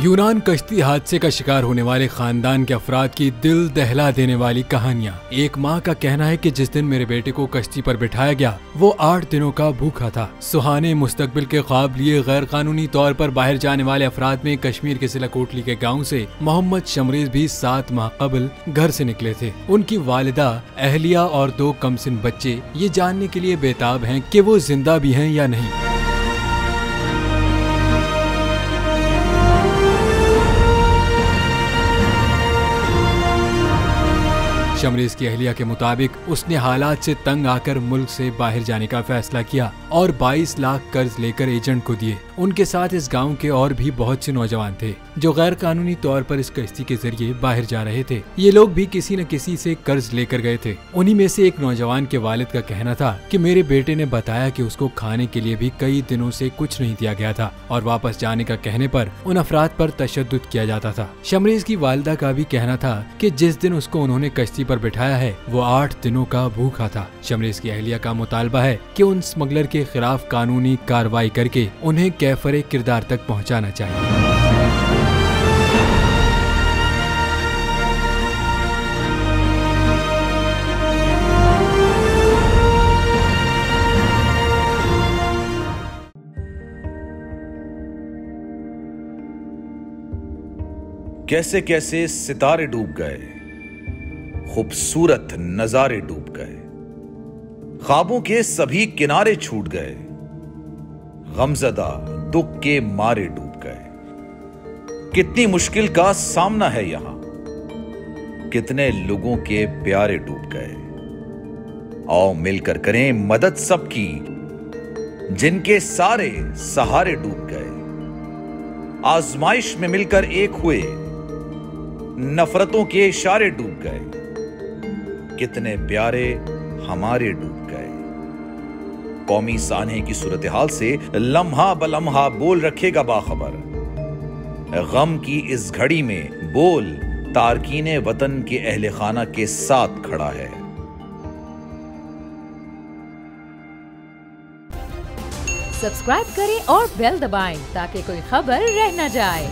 यूनान कश्ती हादसे का शिकार होने वाले खानदान के अफराद की दिल दहला देने वाली कहानियाँ। एक माँ का कहना है कि जिस दिन मेरे बेटे को कश्ती पर बिठाया गया वो 8 दिनों का भूखा था। सुहाने मुस्तकबिल के ख्वाब लिए गैर कानूनी तौर पर बाहर जाने वाले अफराद में कश्मीर के सिलाकोटली के गाँव से मोहम्मद शमरेज भी 7 माह कबल घर से निकले थे। उनकी वालिदा, अहलिया और 2 कमसिन बच्चे ये जानने के लिए बेताब हैं कि वो जिंदा भी हैं या नहीं। शमरेज की अहलिया के मुताबिक उसने हालात से तंग आकर मुल्क से बाहर जाने का फैसला किया और 22 लाख कर्ज लेकर एजेंट को दिए। उनके साथ इस गांव के और भी बहुत से नौजवान थे जो गैर कानूनी तौर पर इस कश्ती के जरिए बाहर जा रहे थे। ये लोग भी किसी न किसी से कर्ज लेकर गए थे। उन्हीं में से एक नौजवान के वालिद का कहना था कि मेरे बेटे ने बताया कि उसको खाने के लिए भी कई दिनों से कुछ नहीं दिया गया था और वापस जाने का कहने पर उन अफराद पर तशद्दुद किया जाता था। शमरेज की वालिदा का भी कहना था कि जिस दिन उसको उन्होंने कश्ती पर बिठाया है वो 8 दिनों का भूखा था। शमरेज की अहलिया का मुतालबा है कि उन स्मगलर के खिलाफ कानूनी कार्रवाई करके उन्हें कैफरे किरदार तक पहुंचाना चाहिए। कैसे कैसे सितारे डूब गए, खूबसूरत नजारे डूब गए, ख्वाबों के सभी किनारे छूट गए, गमजदा दुख के मारे डूब गए। कितनी मुश्किल का सामना है यहां, कितने लोगों के प्यारे डूब गए। आओ मिलकर करें मदद सबकी जिनके सारे सहारे डूब गए। आजमाइश में मिलकर एक हुए, नफरतों के इशारे डूब गए, कितने प्यारे हमारे डूब गए। कौमी सानहे की सूरत हाल से लम्हा बलम्हा बोल रखेगा बाखबर। गम की इस घड़ी में बोल तारकीने वतन के अहले खाना के साथ खड़ा है। सब्सक्राइब करें और बेल दबाएं ताकि कोई खबर रह न जाए।